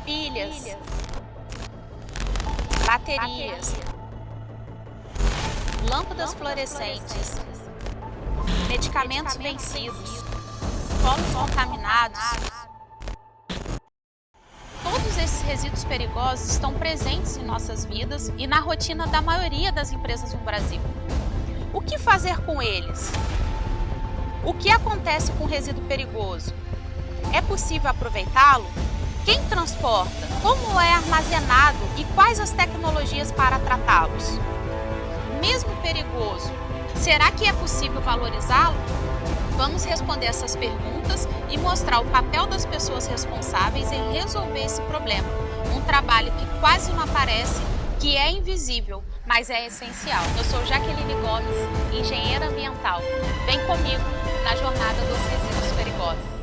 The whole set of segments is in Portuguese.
pilhas, baterias, lâmpadas fluorescentes, medicamentos vencidos, solos contaminados. Todos esses resíduos perigosos estão presentes em nossas vidas e na rotina da maioria das empresas no Brasil. O que fazer com eles? O que acontece com o resíduo perigoso? É possível aproveitá-lo? Quem transporta? Como é armazenado e quais as tecnologias para tratá-los? Mesmo perigoso, será que é possível valorizá-lo? Vamos responder essas perguntas e mostrar o papel das pessoas responsáveis em resolver esse problema. Um trabalho que quase não aparece, que é invisível, mas é essencial. Eu sou Jaqueline Gomes, engenheira ambiental. Vem comigo na jornada dos resíduos perigosos.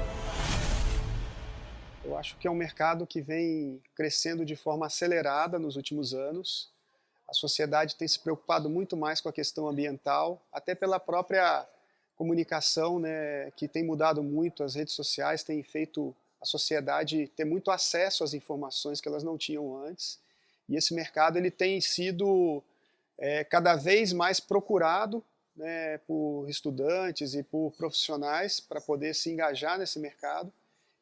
Eu acho que é um mercado que vem crescendo de forma acelerada nos últimos anos. A sociedade tem se preocupado muito mais com a questão ambiental, até pela própria comunicação, né, que tem mudado muito. As redes sociais têm feito a sociedade ter muito acesso às informações que elas não tinham antes. E esse mercado ele tem sido cada vez mais procurado, né, por estudantes e por profissionais para poder se engajar nesse mercado.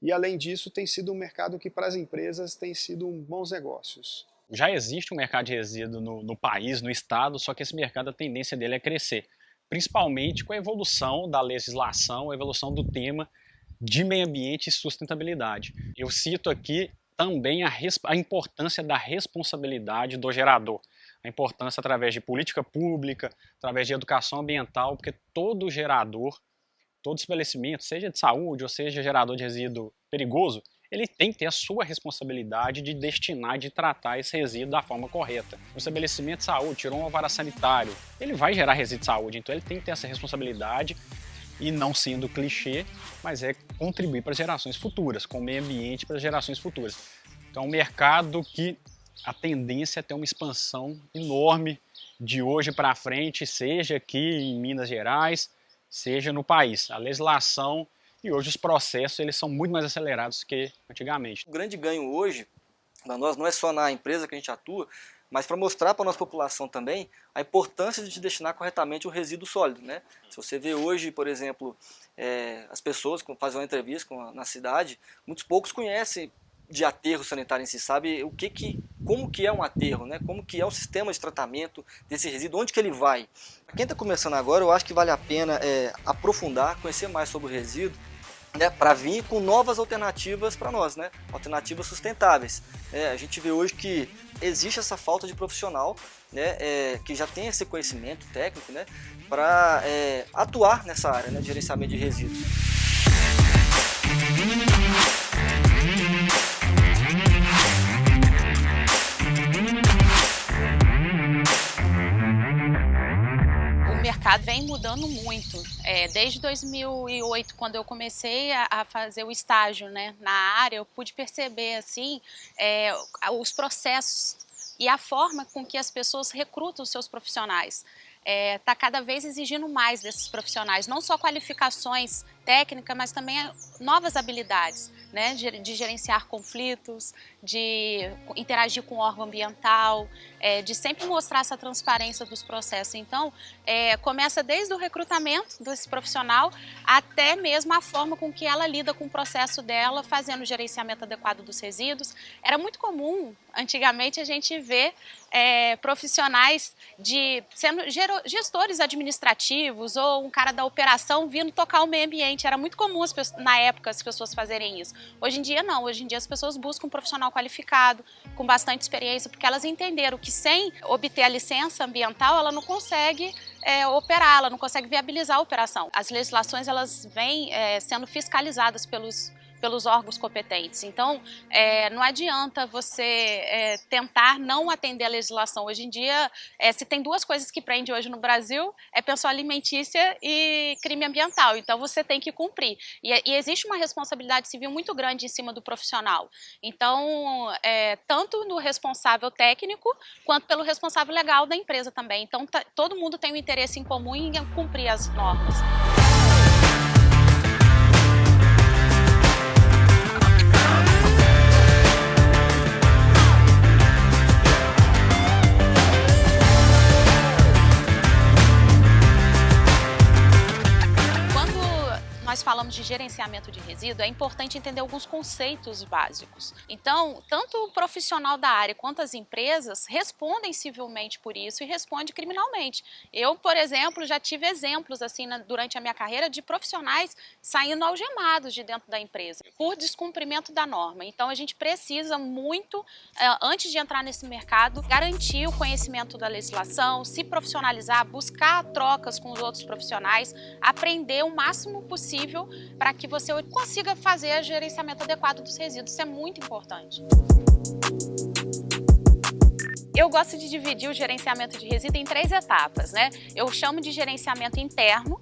E, além disso, tem sido um mercado que, para as empresas, tem sido bons negócios. Já existe um mercado de resíduo no país, no estado, só que esse mercado, a tendência dele é crescer, principalmente com a evolução da legislação, a evolução do tema de meio ambiente e sustentabilidade. Eu cito aqui também a importância da responsabilidade do gerador, a importância através de política pública, através de educação ambiental, porque todo gerador, todo estabelecimento, seja de saúde ou seja gerador de resíduo perigoso, ele tem que ter a sua responsabilidade de destinar, de tratar esse resíduo da forma correta. O estabelecimento de saúde tirou um alvará sanitário, ele vai gerar resíduo de saúde, então ele tem que ter essa responsabilidade e, não sendo clichê, mas é contribuir para as gerações futuras, com o meio ambiente para as gerações futuras. Então é um mercado que a tendência é ter uma expansão enorme de hoje para frente, seja aqui em Minas Gerais, seja no país. A legislação e hoje os processos eles são muito mais acelerados que antigamente. O grande ganho hoje para nós não é só na empresa que a gente atua, mas para mostrar para a nossa população também a importância de destinar corretamente o resíduo sólido, né? Se você vê hoje, por exemplo, as pessoas que fazem uma entrevista na cidade, muitos poucos conhecem de aterro sanitário em si, sabe como que é um aterro, né? Como que é o sistema de tratamento desse resíduo, onde que ele vai. Para quem está começando agora, eu acho que vale a pena aprofundar, conhecer mais sobre o resíduo, né? Para vir com novas alternativas para nós, né? Alternativas sustentáveis. A gente vê hoje que existe essa falta de profissional, né? Que já tem esse conhecimento técnico, né? Para atuar nessa área, né? De gerenciamento de resíduos. O mercado vem mudando muito. Desde 2008, quando eu comecei a fazer o estágio, né, na área, eu pude perceber assim, os processos e a forma com que as pessoas recrutam os seus profissionais. Está cada vez exigindo mais desses profissionais, não só qualificações técnicas, mas também novas habilidades, né, de gerenciar conflitos, de interagir com o órgão ambiental, de sempre mostrar essa transparência dos processos. Então, começa desde o recrutamento desse profissional até mesmo a forma com que ela lida com o processo dela, fazendo o gerenciamento adequado dos resíduos. Era muito comum, antigamente, a gente ver profissionais sendo gestores administrativos ou um cara da operação vindo tocar o meio ambiente. Era muito comum na época as pessoas fazerem isso. Hoje em dia não, hoje em dia as pessoas buscam um profissional qualificado, com bastante experiência, porque elas entenderam que sem obter a licença ambiental ela não consegue operar, ela não consegue viabilizar a operação. As legislações elas vêm sendo fiscalizadas pelos órgãos competentes. Então, não adianta você tentar não atender a legislação. Hoje em dia, se tem duas coisas que prende hoje no Brasil, é pensão alimentícia e crime ambiental. Então, você tem que cumprir. E existe uma responsabilidade civil muito grande em cima do profissional. Então, tanto no responsável técnico, quanto pelo responsável legal da empresa também. Então, todo mundo tem um interesse em comum em cumprir as normas. falamos de gerenciamento de resíduo, é importante entender alguns conceitos básicos. Então, tanto o profissional da área quanto as empresas respondem civilmente por isso e respondem criminalmente. Eu, por exemplo, já tive exemplos assim durante a minha carreira de profissionais saindo algemados de dentro da empresa por descumprimento da norma. Então, a gente precisa muito, antes de entrar nesse mercado, garantir o conhecimento da legislação, se profissionalizar, buscar trocas com os outros profissionais, aprender o máximo possível para que você consiga fazer o gerenciamento adequado dos resíduos. Isso é muito importante. Eu gosto de dividir o gerenciamento de resíduo em 3 etapas, né? Eu chamo de gerenciamento interno,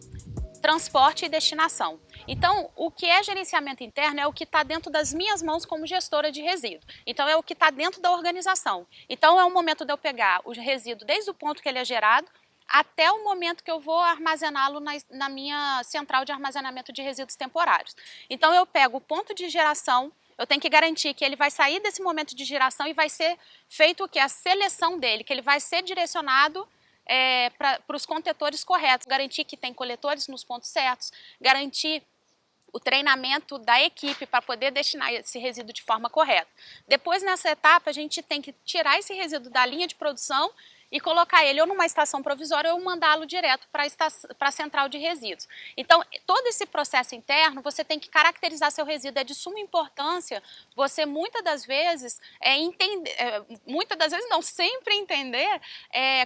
transporte e destinação. Então, o que é gerenciamento interno é o que está dentro das minhas mãos como gestora de resíduo. Então, é o que está dentro da organização. Então, é o momento de eu pegar o resíduo desde o ponto que ele é gerado até o momento que eu vou armazená-lo na minha central de armazenamento de resíduos temporários. Então, eu pego o ponto de geração, eu tenho que garantir que ele vai sair desse momento de geração e vai ser feito o quê? A seleção dele, que ele vai ser direcionado para os contetores corretos, garantir que tem coletores nos pontos certos, garantir o treinamento da equipe para poder destinar esse resíduo de forma correta. Depois, nessa etapa, a gente tem que tirar esse resíduo da linha de produção e colocar ele ou numa estação provisória ou mandá-lo direto para a central de resíduos. Então, todo esse processo interno, você tem que caracterizar seu resíduo. É de suma importância você, muitas das vezes sempre entender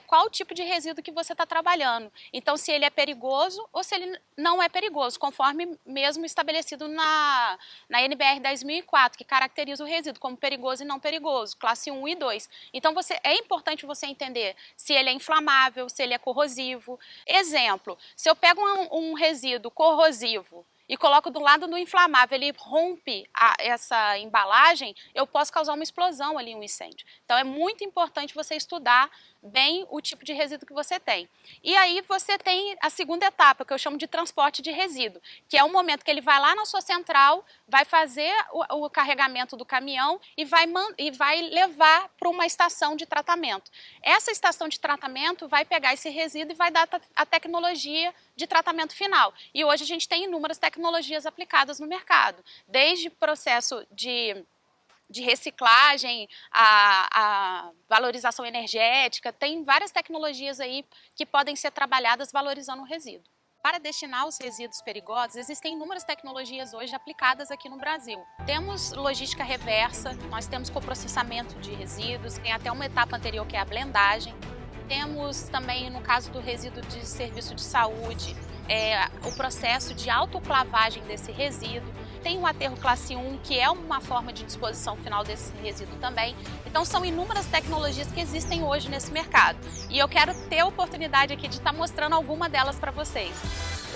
qual o tipo de resíduo que você está trabalhando. Então, se ele é perigoso ou se ele não é perigoso, conforme mesmo estabelecido na NBR 10.004, que caracteriza o resíduo como perigoso e não perigoso, classe 1 e 2. Então, é importante você entender se ele é inflamável, se ele é corrosivo. Exemplo, se eu pego um resíduo corrosivo e coloco do lado do inflamável, ele rompe essa embalagem, eu posso causar uma explosão ali, um incêndio. Então é muito importante você estudar bem o tipo de resíduo que você tem. E aí você tem a segunda etapa, que eu chamo de transporte de resíduo, que é o momento que ele vai lá na sua central, vai fazer o carregamento do caminhão e vai levar para uma estação de tratamento. Essa estação de tratamento vai pegar esse resíduo e vai dar a tecnologia de tratamento final. E hoje a gente tem inúmeras tecnologias aplicadas no mercado, desde processo de reciclagem, a valorização energética, tem várias tecnologias aí que podem ser trabalhadas valorizando o resíduo. Para destinar os resíduos perigosos, existem inúmeras tecnologias hoje aplicadas aqui no Brasil. Temos logística reversa, nós temos coprocessamento de resíduos, tem até uma etapa anterior que é a blendagem. Temos também, no caso do resíduo de serviço de saúde, o processo de autoclavagem desse resíduo. Tem o aterro classe 1, que é uma forma de disposição final desse resíduo também. Então são inúmeras tecnologias que existem hoje nesse mercado. E eu quero ter a oportunidade aqui de estar mostrando alguma delas para vocês.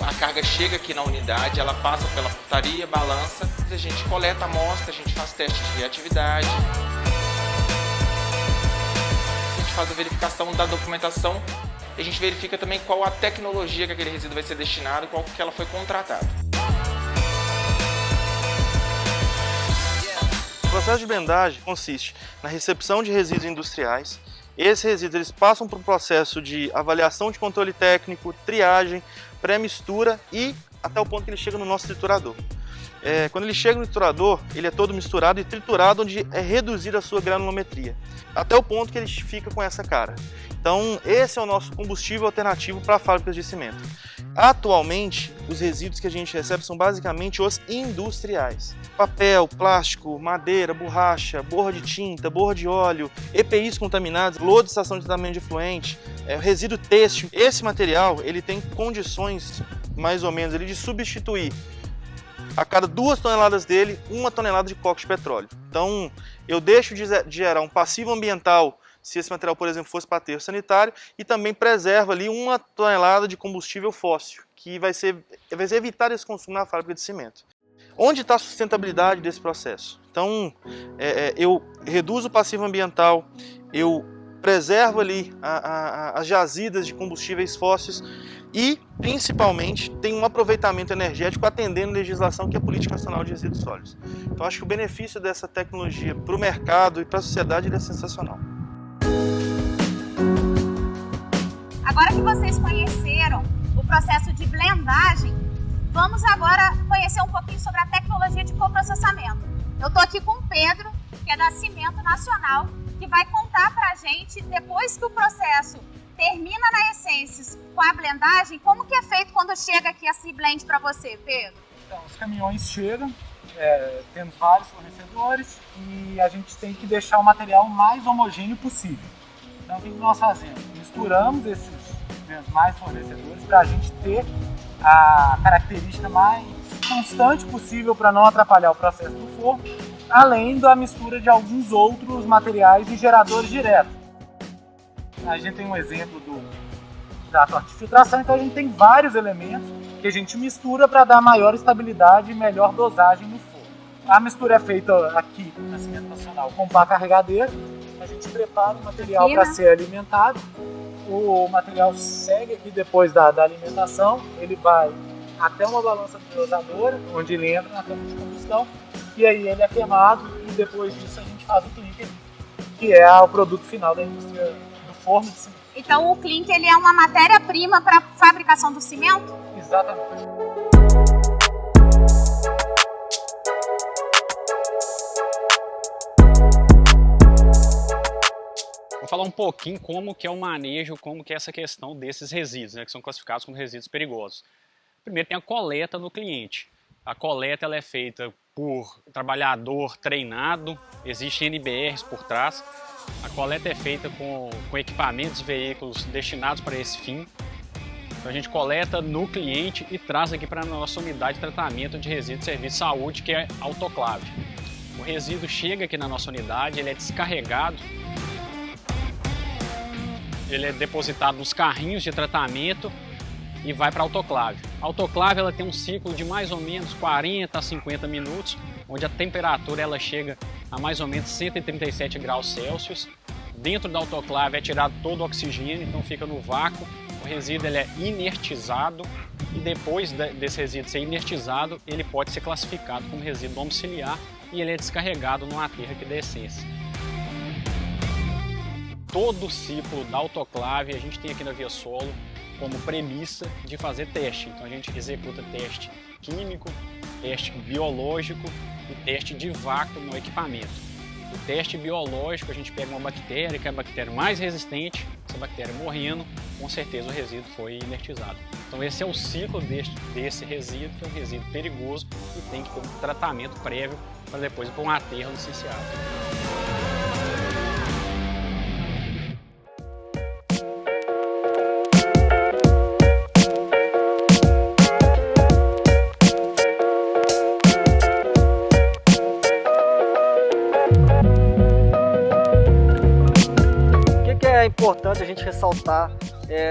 A carga chega aqui na unidade, ela passa pela portaria, balança, a gente coleta a amostra, a gente faz teste de reatividade. A gente faz a verificação da documentação e a gente verifica também qual a tecnologia que aquele resíduo vai ser destinado e qual que ela foi contratada. O processo de blendagem consiste na recepção de resíduos industriais. Esses resíduos eles passam por um processo de avaliação de controle técnico, triagem, pré-mistura e até o ponto que ele chega no nosso triturador. Quando ele chega no triturador, ele é todo misturado e triturado, onde é reduzida a sua granulometria, até o ponto que ele fica com essa cara. Então, esse é o nosso combustível alternativo para fábricas de cimento. Atualmente, os resíduos que a gente recebe são basicamente os industriais. Papel, plástico, madeira, borracha, borra de tinta, borra de óleo, EPIs contaminados, lodo de estação de tratamento de efluente, resíduo têxtil. Esse material ele tem condições, mais ou menos, de substituir a cada 2 toneladas dele, 1 tonelada de coque de petróleo. Então, eu deixo de gerar um passivo ambiental se esse material, por exemplo, fosse para aterro sanitário, e também preserva ali 1 tonelada de combustível fóssil, que vai evitar esse consumo na fábrica de cimento. Onde está a sustentabilidade desse processo? Então, eu reduzo o passivo ambiental, eu preservo ali as jazidas de combustíveis fósseis e, principalmente, tem um aproveitamento energético atendendo a legislação que é a Política Nacional de Resíduos Sólidos. Então, acho que o benefício dessa tecnologia para o mercado e para a sociedade é sensacional. Agora que vocês conheceram o processo de blendagem, Vamos agora conhecer um pouquinho sobre a tecnologia de coprocessamento. Eu estou aqui com o Pedro, que é da Cimento Nacional, que vai contar para a gente, depois que o processo termina na Essências com a blendagem, como que é feito quando chega aqui esse blend para você, Pedro? Então, os caminhões chegam, temos vários fornecedores e a gente tem que deixar o material mais homogêneo possível. Então, o que nós fazemos? Misturamos esses mais fornecedores para a gente ter a característica mais constante possível para não atrapalhar o processo do forno, além da mistura de alguns outros materiais e geradores diretos. A gente tem um exemplo da torta de filtração, então a gente tem vários elementos que a gente mistura para dar maior estabilidade e melhor dosagem no forno. A mistura é feita aqui na Cimento Nacional com pá carregadeira, a gente prepara o material para ser alimentado, o material segue aqui depois da alimentação, ele vai até uma balança dosadora, onde ele entra na câmara de combustão, e aí ele é queimado e depois disso a gente faz o clinker, que é o produto final da indústria do forno de cimento. Então o clinker ele é uma matéria-prima para a fabricação do cimento? Exatamente. Vou falar um pouquinho como que é o manejo, como que é essa questão desses resíduos, né, que são classificados como resíduos perigosos. Primeiro tem a coleta no cliente. A coleta ela é feita por trabalhador treinado, existem NBRs por trás. A coleta é feita com equipamentos, veículos destinados para esse fim. Então a gente coleta no cliente e traz aqui para a nossa unidade de tratamento de resíduos de serviço de saúde, que é autoclave. O resíduo chega aqui na nossa unidade, ele é descarregado, ele é depositado nos carrinhos de tratamento e vai para a autoclave. A autoclave ela tem um ciclo de mais ou menos 40 a 50 minutos, onde a temperatura ela chega a mais ou menos 137 graus Celsius. Dentro da autoclave é tirado todo o oxigênio, então fica no vácuo. O resíduo ele é inertizado e depois desse resíduo ser inertizado, ele pode ser classificado como resíduo domiciliar e ele é descarregado no aterro aqui da Essência. Todo o ciclo da autoclave a gente tem aqui na Via Solo como premissa de fazer teste. Então a gente executa teste químico, teste biológico e teste de vácuo no equipamento. O teste biológico, a gente pega uma bactéria, que é a bactéria mais resistente, essa bactéria morrendo, com certeza o resíduo foi inertizado. Então esse é o ciclo desse resíduo, que é um resíduo perigoso e tem que ter um tratamento prévio para depois ir para um aterro licenciado. É importante a gente ressaltar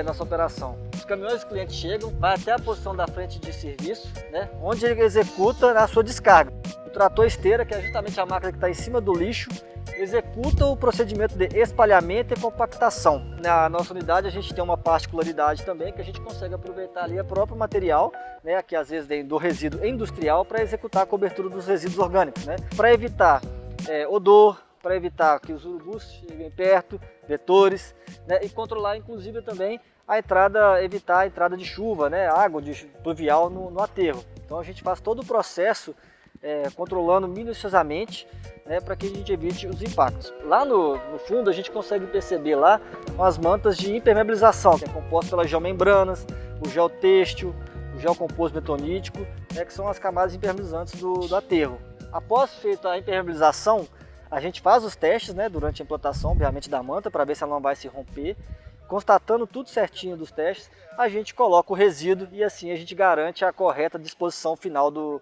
nossa operação. Os caminhões dos clientes chegam, vai até a posição da frente de serviço, né, onde ele executa a sua descarga. O trator esteira, que é justamente a máquina que está em cima do lixo, executa o procedimento de espalhamento e compactação. Na nossa unidade a gente tem uma particularidade também, que a gente consegue aproveitar ali o próprio material, né, que às vezes vem do resíduo industrial, para executar a cobertura dos resíduos orgânicos, né, para evitar odor, para evitar que os urubus cheguem perto, vetores, né, e controlar inclusive também a entrada, evitar a entrada de chuva, né, água pluvial no aterro. Então a gente faz todo o processo controlando minuciosamente, né, para que a gente evite os impactos. Lá no fundo a gente consegue perceber lá as mantas de impermeabilização, que é composto pelas geomembranas, o gel têxtil, o gel composto betonítico, né, que são as camadas impermeabilizantes do aterro. Após feita a impermeabilização, a gente faz os testes, né, durante a implantação, obviamente, da manta, para ver se ela não vai se romper. Constatando tudo certinho dos testes, a gente coloca o resíduo e assim a gente garante a correta disposição final do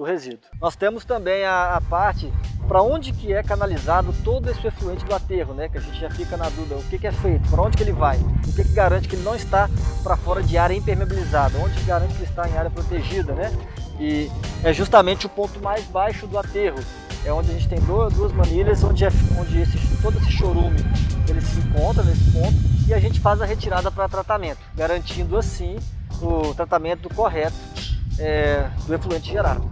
resíduo. Nós temos também a parte para onde que é canalizado todo esse efluente do aterro, né, que a gente já fica na dúvida, o que é feito, para onde que ele vai, o que garante que ele não está para fora de área impermeabilizada, onde que garante que ele está em área protegida, né? E é justamente o ponto mais baixo do aterro. É onde a gente tem duas manilhas, onde todo esse chorume ele se encontra nesse ponto e a gente faz a retirada para tratamento, garantindo assim o tratamento correto do efluente gerado.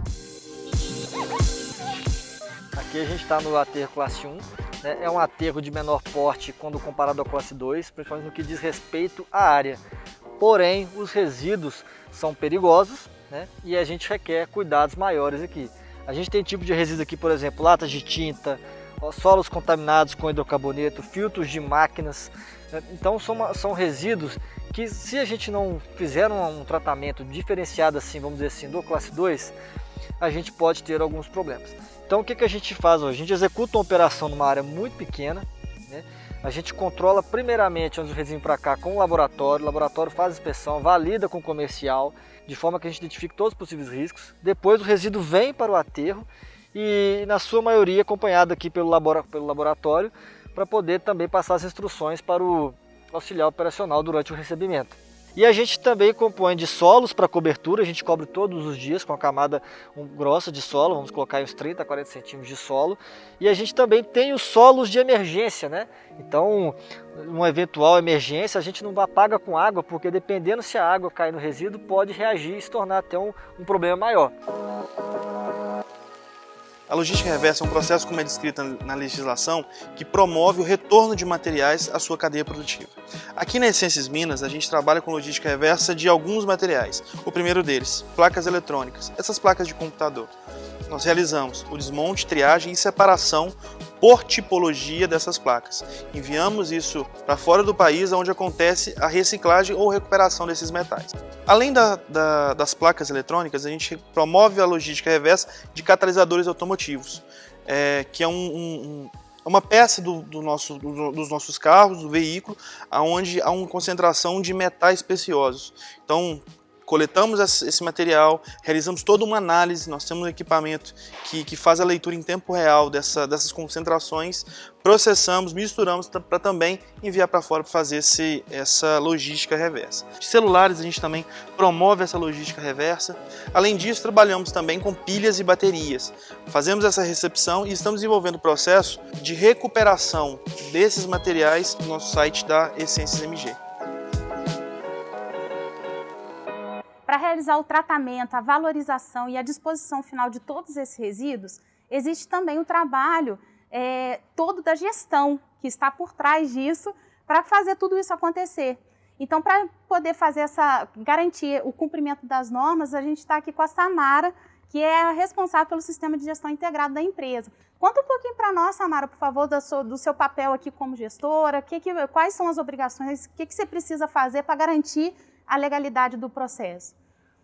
Aqui a gente está no aterro classe 1, né? É um aterro de menor porte quando comparado ao classe 2, principalmente no que diz respeito à área. porém os resíduos são perigosos, né? E a gente requer cuidados maiores aqui. A gente tem tipo de resíduos aqui, por exemplo, latas de tinta, solos contaminados com hidrocarboneto, filtros de máquinas. Então são resíduos que, se a gente não fizer um tratamento diferenciado assim, vamos dizer assim, do classe 2, a gente pode ter alguns problemas. Então o que a gente faz hoje? A gente executa uma operação numa área muito pequena, né? A gente controla primeiramente os resíduos para cá com o laboratório faz a inspeção, valida com o comercial, de forma que a gente identifique todos os possíveis riscos. Depois o resíduo vem para o aterro e, na sua maioria, acompanhado aqui pelo laboratório, para poder também passar as instruções para o auxiliar operacional durante o recebimento. E a gente também compõe de solos para cobertura, a gente cobre todos os dias com a camada grossa de solo, vamos colocar uns 30 a 40 centímetros de solo. E a gente também tem os solos de emergência, né? Então, uma eventual emergência, a gente não apaga com água, porque dependendo se a água cair no resíduo, pode reagir e se tornar até um problema maior. A logística reversa é um processo, como é descrito na legislação, que promove o retorno de materiais à sua cadeia produtiva. Aqui na Essências Minas, a gente trabalha com logística reversa de alguns materiais. O primeiro deles, placas eletrônicas, essas placas de computador. Nós realizamos o desmonte, triagem e separação por tipologia dessas placas. Enviamos isso para fora do país, onde acontece a reciclagem ou recuperação desses metais. Além das placas eletrônicas, a gente promove a logística reversa de catalisadores automotivos, que é uma peça dos nossos carros, do veículo, onde há uma concentração de metais preciosos. Então, coletamos esse material, realizamos toda uma análise, nós temos um equipamento que faz a leitura em tempo real dessas concentrações, processamos, misturamos para também enviar para fora para fazer essa logística reversa. De celulares a gente também promove essa logística reversa. Além disso, trabalhamos também com pilhas e baterias. Fazemos essa recepção e estamos desenvolvendo o processo de recuperação desses materiais no nosso site da Essências MG. Para realizar o tratamento, a valorização e a disposição final de todos esses resíduos, existe também o trabalho todo da gestão que está por trás disso para fazer tudo isso acontecer. Então, para poder garantir o cumprimento das normas, a gente está aqui com a Samara, que é a responsável pelo sistema de gestão integrado da empresa. Conta um pouquinho para nós, Samara, por favor, do seu papel aqui como gestora, quais são as obrigações, o que você precisa fazer para garantir a legalidade do processo.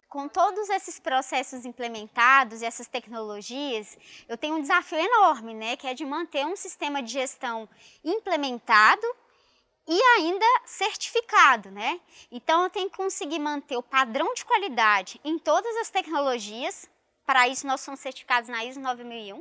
Com todos esses processos implementados e essas tecnologias, eu tenho um desafio enorme, né, que é de manter um sistema de gestão implementado e ainda certificado, né? Então eu tenho que conseguir manter o padrão de qualidade em todas as tecnologias, para isso nós somos certificados na ISO 9001,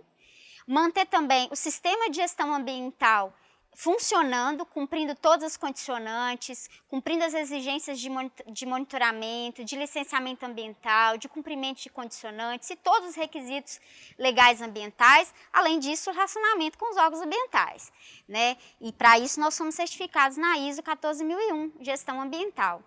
manter também o sistema de gestão ambiental funcionando, cumprindo todas as condicionantes, cumprindo as exigências de monitoramento, de licenciamento ambiental, de cumprimento de condicionantes e todos os requisitos legais ambientais, além disso o relacionamento com os órgãos ambientais, né? E para isso nós somos certificados na ISO 14001, gestão ambiental.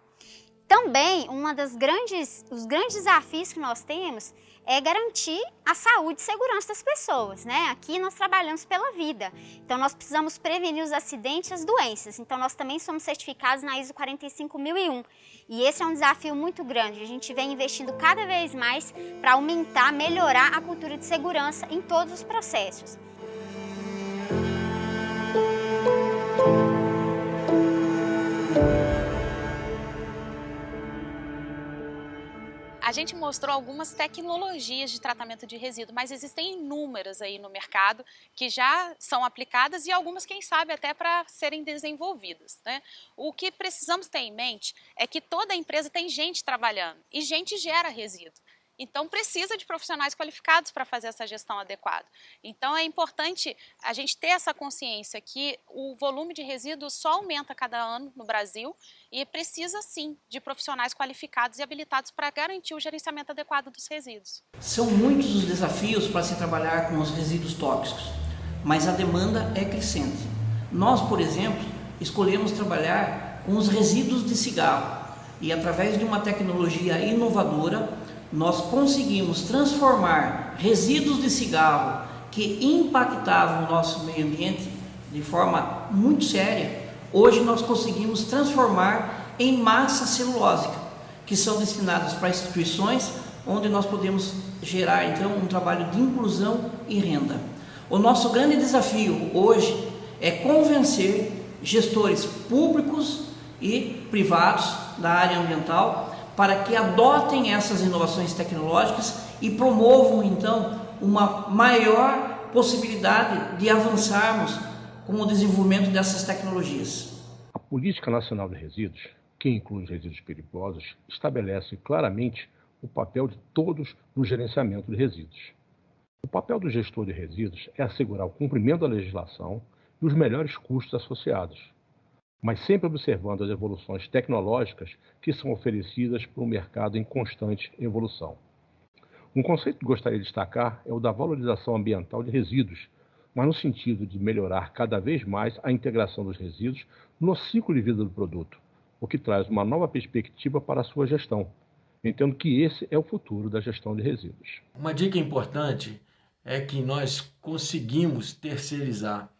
Também, os grandes desafios que nós temos é garantir a saúde e segurança das pessoas, né? Aqui nós trabalhamos pela vida, então nós precisamos prevenir os acidentes e as doenças, então nós também somos certificados na ISO 45001 e esse é um desafio muito grande, a gente vem investindo cada vez mais para aumentar, melhorar a cultura de segurança em todos os processos. A gente mostrou algumas tecnologias de tratamento de resíduo, mas existem inúmeras aí no mercado que já são aplicadas e algumas, quem sabe, até para serem desenvolvidas, né? O que precisamos ter em mente é que toda empresa tem gente trabalhando e gente gera resíduo. Então, precisa de profissionais qualificados para fazer essa gestão adequada. Então, é importante a gente ter essa consciência que o volume de resíduos só aumenta cada ano no Brasil e precisa, sim, de profissionais qualificados e habilitados para garantir o gerenciamento adequado dos resíduos. São muitos os desafios para se trabalhar com os resíduos tóxicos, mas a demanda é crescente. Nós, por exemplo, escolhemos trabalhar com os resíduos de cigarro e, através de uma tecnologia inovadora, nós conseguimos transformar resíduos de cigarro que impactavam o nosso meio ambiente de forma muito séria. Hoje nós conseguimos transformar em massa celulósica, que são destinadas para instituições onde nós podemos gerar então um trabalho de inclusão e renda. O nosso grande desafio hoje é convencer gestores públicos e privados da área ambiental para que adotem essas inovações tecnológicas e promovam então uma maior possibilidade de avançarmos com o desenvolvimento dessas tecnologias. A Política Nacional de Resíduos, que inclui os resíduos perigosos, estabelece claramente o papel de todos no gerenciamento de resíduos. O papel do gestor de resíduos é assegurar o cumprimento da legislação e os melhores custos associados, mas sempre observando as evoluções tecnológicas que são oferecidas por um mercado em constante evolução. Um conceito que gostaria de destacar é o da valorização ambiental de resíduos, mas no sentido de melhorar cada vez mais a integração dos resíduos no ciclo de vida do produto, o que traz uma nova perspectiva para a sua gestão. Entendo que esse é o futuro da gestão de resíduos. Uma dica importante é que nós conseguimos terceirizar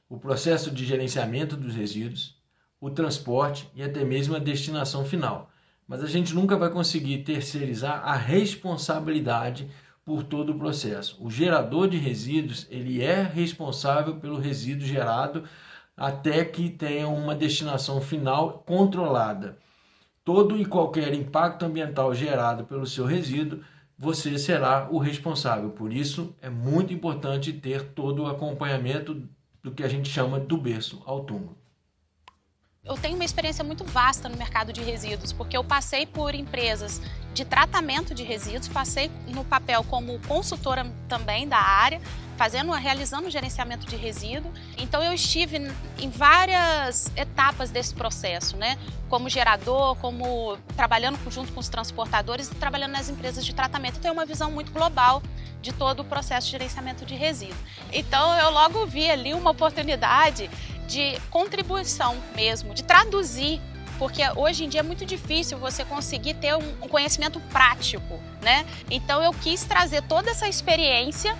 o processo de gerenciamento dos resíduos, o transporte e até mesmo a destinação final. Mas a gente nunca vai conseguir terceirizar a responsabilidade por todo o processo. O gerador de resíduos, ele é responsável pelo resíduo gerado até que tenha uma destinação final controlada. Todo e qualquer impacto ambiental gerado pelo seu resíduo, você será o responsável. Por isso, é muito importante ter todo o acompanhamento do que a gente chama do berço ao túmulo. Eu tenho uma experiência muito vasta no mercado de resíduos, porque eu passei por empresas de tratamento de resíduos, passei no papel como consultora também da área, realizando o gerenciamento de resíduo. Então eu estive em várias etapas desse processo, né? Como gerador, como trabalhando junto com os transportadores e trabalhando nas empresas de tratamento. Eu tenho uma visão muito global de todo o processo de gerenciamento de resíduo. Então eu logo vi ali uma oportunidade de contribuição mesmo, de traduzir, porque hoje em dia é muito difícil você conseguir ter um conhecimento prático, né? Então eu quis trazer toda essa experiência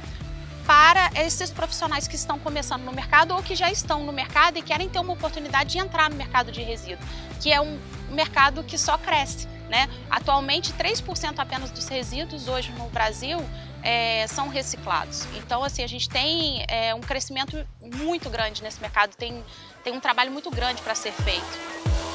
para esses profissionais que estão começando no mercado ou que já estão no mercado e querem ter uma oportunidade de entrar no mercado de resíduo, que é um mercado que só cresce, né? Atualmente 3% apenas dos resíduos hoje no Brasil são reciclados. Então, assim, a gente tem um crescimento muito grande nesse mercado, tem um trabalho muito grande para ser feito.